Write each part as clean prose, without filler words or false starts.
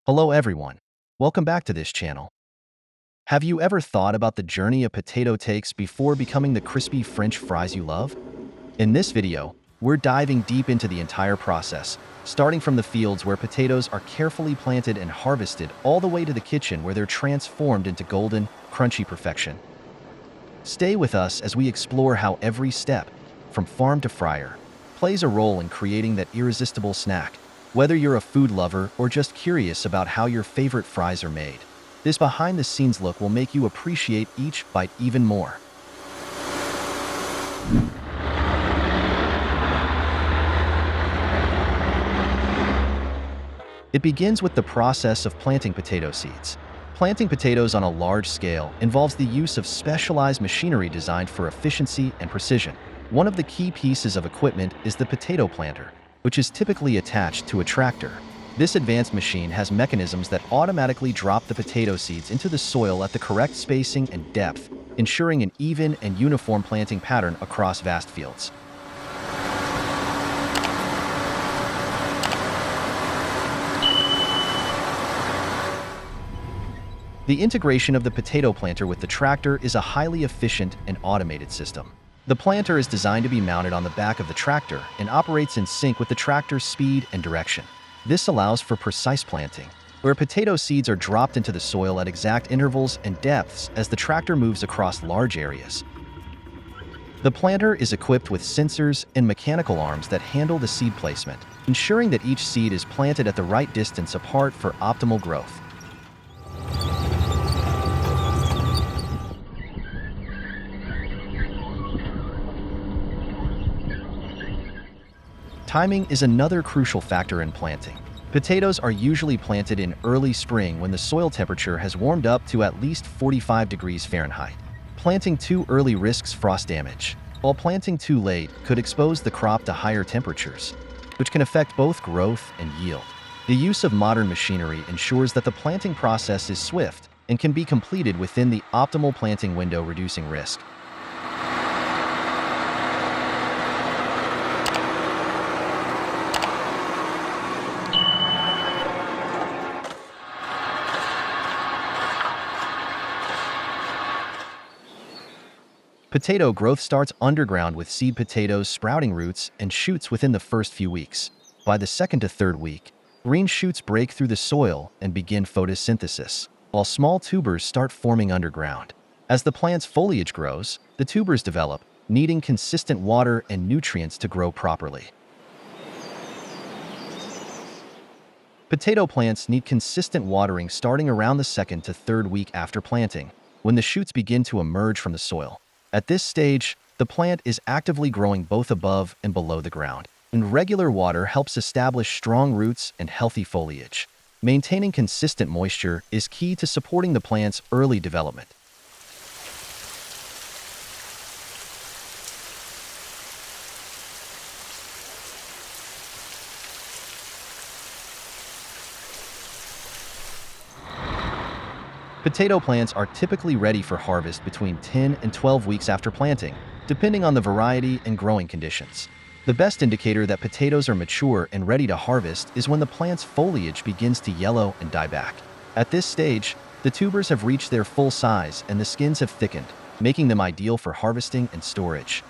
Hello everyone. Welcome back to this channel. Have you ever thought about the journey a potato takes before becoming the crispy French fries you love? In this video, we're diving deep into the entire process, starting from the fields where potatoes are carefully planted and harvested all the way to the kitchen where they're transformed into golden, crunchy perfection. Stay with us as we explore how every step, from farm to fryer, plays a role in creating that irresistible snack. Whether you're a food lover or just curious about how your favorite fries are made, this behind-the-scenes look will make you appreciate each bite even more. It begins with the process of planting potato seeds. Planting potatoes on a large scale involves the use of specialized machinery designed for efficiency and precision. One of the key pieces of equipment is the potato planter, which is typically attached to a tractor. This advanced machine has mechanisms that automatically drop the potato seeds into the soil at the correct spacing and depth, ensuring an even and uniform planting pattern across vast fields. The integration of the potato planter with the tractor is a highly efficient and automated system. The planter is designed to be mounted on the back of the tractor and operates in sync with the tractor's speed and direction. This allows for precise planting, where potato seeds are dropped into the soil at exact intervals and depths as the tractor moves across large areas. The planter is equipped with sensors and mechanical arms that handle the seed placement, ensuring that each seed is planted at the right distance apart for optimal growth. Timing is another crucial factor in planting. Potatoes are usually planted in early spring when the soil temperature has warmed up to at least 45 degrees Fahrenheit. Planting too early risks frost damage, while planting too late could expose the crop to higher temperatures, which can affect both growth and yield. The use of modern machinery ensures that the planting process is swift and can be completed within the optimal planting window, reducing risk. Potato growth starts underground with seed potatoes sprouting roots and shoots within the first few weeks. By the second to third week, green shoots break through the soil and begin photosynthesis, while small tubers start forming underground. As the plant's foliage grows, the tubers develop, needing consistent water and nutrients to grow properly. Potato plants need consistent watering starting around the second to third week after planting, when the shoots begin to emerge from the soil. At this stage, the plant is actively growing both above and below the ground, and regular water helps establish strong roots and healthy foliage. Maintaining consistent moisture is key to supporting the plant's early development. Potato plants are typically ready for harvest between 10 and 12 weeks after planting, depending on the variety and growing conditions. The best indicator that potatoes are mature and ready to harvest is when the plant's foliage begins to yellow and die back. At this stage, the tubers have reached their full size and the skins have thickened, making them ideal for harvesting and storage.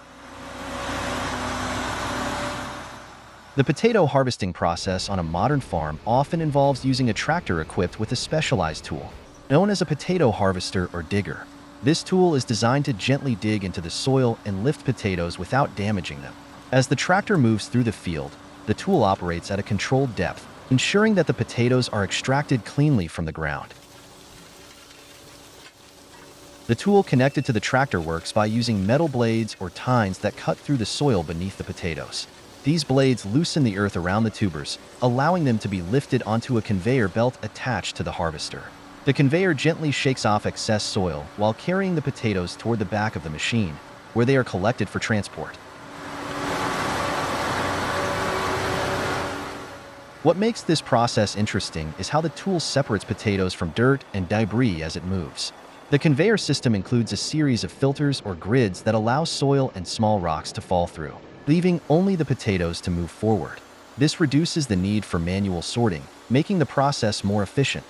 The potato harvesting process on a modern farm often involves using a tractor equipped with a specialized tool, known as a potato harvester or digger. This tool is designed to gently dig into the soil and lift potatoes without damaging them. As the tractor moves through the field, the tool operates at a controlled depth, ensuring that the potatoes are extracted cleanly from the ground. The tool connected to the tractor works by using metal blades or tines that cut through the soil beneath the potatoes. These blades loosen the earth around the tubers, allowing them to be lifted onto a conveyor belt attached to the harvester. The conveyor gently shakes off excess soil while carrying the potatoes toward the back of the machine, where they are collected for transport. What makes this process interesting is how the tool separates potatoes from dirt and debris as it moves. The conveyor system includes a series of filters or grids that allow soil and small rocks to fall through, leaving only the potatoes to move forward. This reduces the need for manual sorting, making the process more efficient.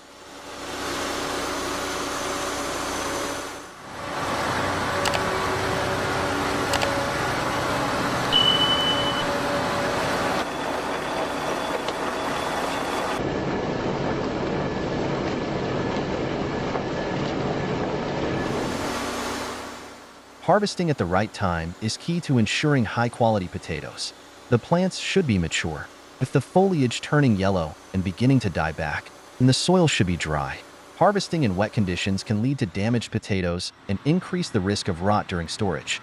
Harvesting at the right time is key to ensuring high-quality potatoes. The plants should be mature, with the foliage turning yellow and beginning to die back, and the soil should be dry. Harvesting in wet conditions can lead to damaged potatoes and increase the risk of rot during storage.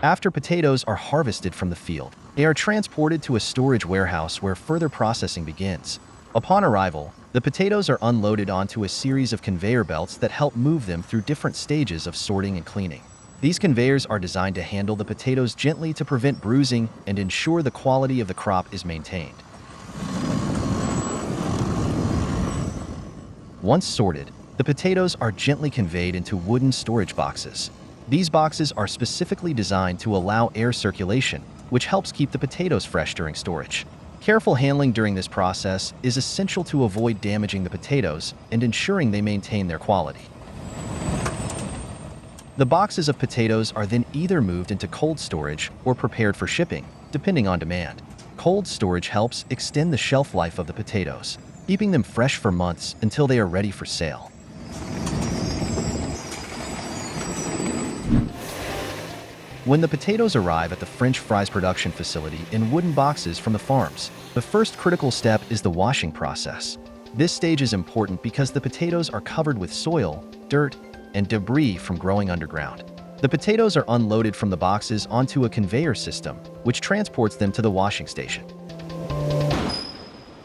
After potatoes are harvested from the field, they are transported to a storage warehouse where further processing begins. Upon arrival, the potatoes are unloaded onto a series of conveyor belts that help move them through different stages of sorting and cleaning. These conveyors are designed to handle the potatoes gently to prevent bruising and ensure the quality of the crop is maintained. Once sorted, the potatoes are gently conveyed into wooden storage boxes. These boxes are specifically designed to allow air circulation, which helps keep the potatoes fresh during storage. Careful handling during this process is essential to avoid damaging the potatoes and ensuring they maintain their quality. The boxes of potatoes are then either moved into cold storage or prepared for shipping, depending on demand. Cold storage helps extend the shelf life of the potatoes, keeping them fresh for months until they are ready for sale. When the potatoes arrive at the French fries production facility in wooden boxes from the farms, the first critical step is the washing process. This stage is important because the potatoes are covered with soil, dirt, and debris from growing underground. The potatoes are unloaded from the boxes onto a conveyor system, which transports them to the washing station.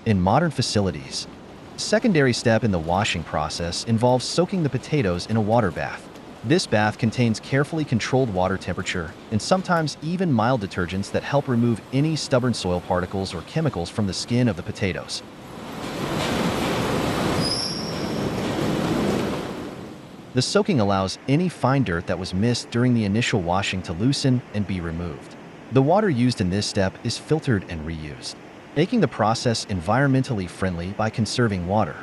In modern facilities, the secondary step in the washing process involves soaking the potatoes in a water bath. This bath contains carefully controlled water temperature and sometimes even mild detergents that help remove any stubborn soil particles or chemicals from the skin of the potatoes. The soaking allows any fine dirt that was missed during the initial washing to loosen and be removed. The water used in this step is filtered and reused, making the process environmentally friendly by conserving water.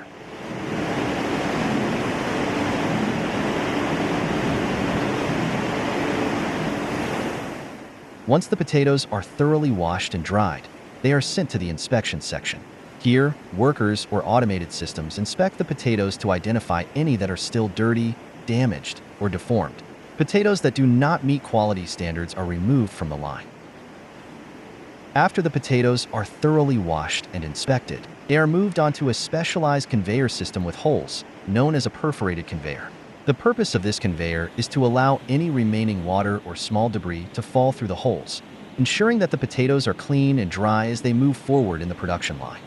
Once the potatoes are thoroughly washed and dried, they are sent to the inspection section. Here, workers or automated systems inspect the potatoes to identify any that are still dirty, damaged, or deformed. Potatoes that do not meet quality standards are removed from the line. After the potatoes are thoroughly washed and inspected, they are moved onto a specialized conveyor system with holes, known as a perforated conveyor. The purpose of this conveyor is to allow any remaining water or small debris to fall through the holes, ensuring that the potatoes are clean and dry as they move forward in the production line.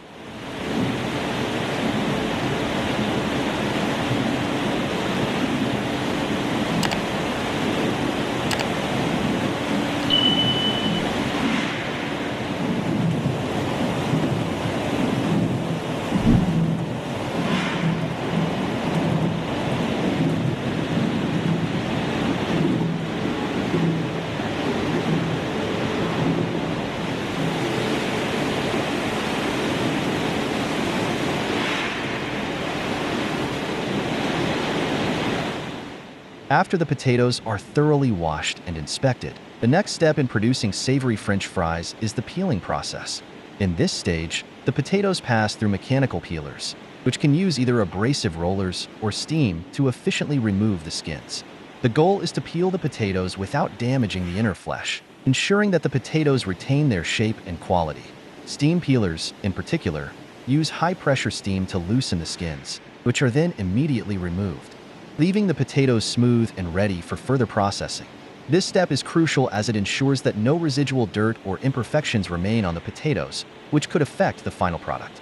After the potatoes are thoroughly washed and inspected, the next step in producing savory French fries is the peeling process. In this stage, the potatoes pass through mechanical peelers, which can use either abrasive rollers or steam to efficiently remove the skins. The goal is to peel the potatoes without damaging the inner flesh, ensuring that the potatoes retain their shape and quality. Steam peelers, in particular, use high-pressure steam to loosen the skins, which are then immediately removed, leaving the potatoes smooth and ready for further processing. This step is crucial as it ensures that no residual dirt or imperfections remain on the potatoes, which could affect the final product.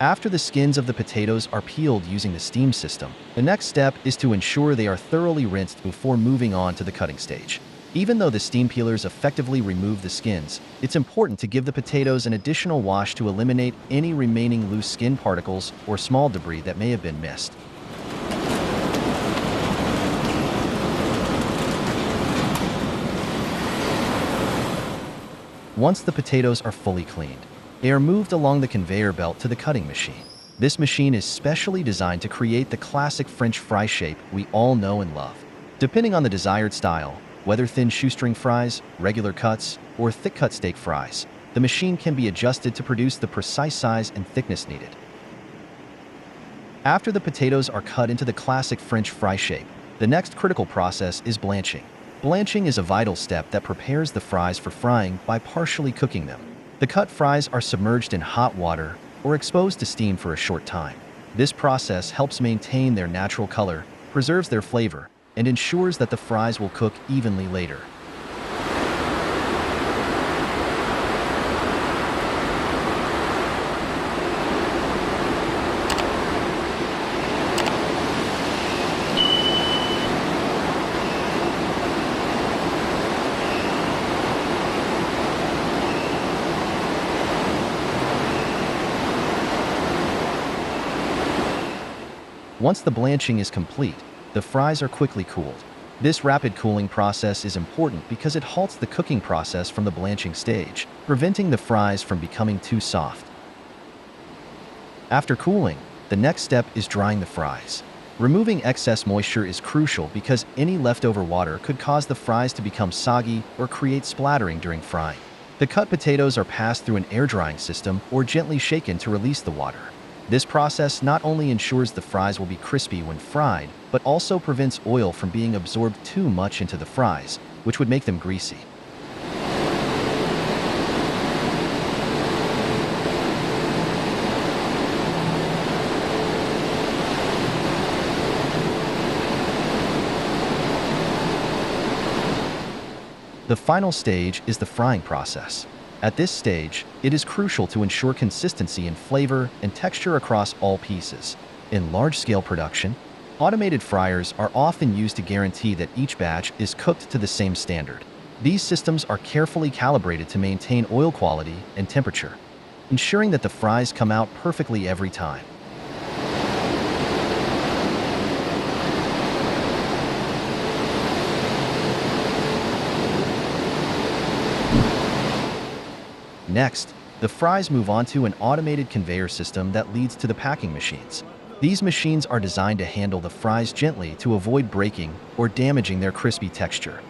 After the skins of the potatoes are peeled using the steam system, the next step is to ensure they are thoroughly rinsed before moving on to the cutting stage. Even though the steam peelers effectively remove the skins, it's important to give the potatoes an additional wash to eliminate any remaining loose skin particles or small debris that may have been missed. Once the potatoes are fully cleaned, they are moved along the conveyor belt to the cutting machine. This machine is specially designed to create the classic French fry shape we all know and love. Depending on the desired style, whether thin shoestring fries, regular cuts, or thick-cut steak fries, the machine can be adjusted to produce the precise size and thickness needed. After the potatoes are cut into the classic French fry shape, the next critical process is blanching. Blanching is a vital step that prepares the fries for frying by partially cooking them. The cut fries are submerged in hot water or exposed to steam for a short time. This process helps maintain their natural color, preserves their flavor, and ensures that the fries will cook evenly later. Once the blanching is complete, the fries are quickly cooled. This rapid cooling process is important because it halts the cooking process from the blanching stage, preventing the fries from becoming too soft. After cooling, the next step is drying the fries. Removing excess moisture is crucial because any leftover water could cause the fries to become soggy or create splattering during frying. The cut potatoes are passed through an air drying system or gently shaken to release the water. This process not only ensures the fries will be crispy when fried, but also prevents oil from being absorbed too much into the fries, which would make them greasy. The final stage is the frying process. At this stage, it is crucial to ensure consistency in flavor and texture across all pieces. In large-scale production, automated fryers are often used to guarantee that each batch is cooked to the same standard. These systems are carefully calibrated to maintain oil quality and temperature, ensuring that the fries come out perfectly every time. Next, the fries move on to an automated conveyor system that leads to the packing machines. These machines are designed to handle the fries gently to avoid breaking or damaging their crispy texture.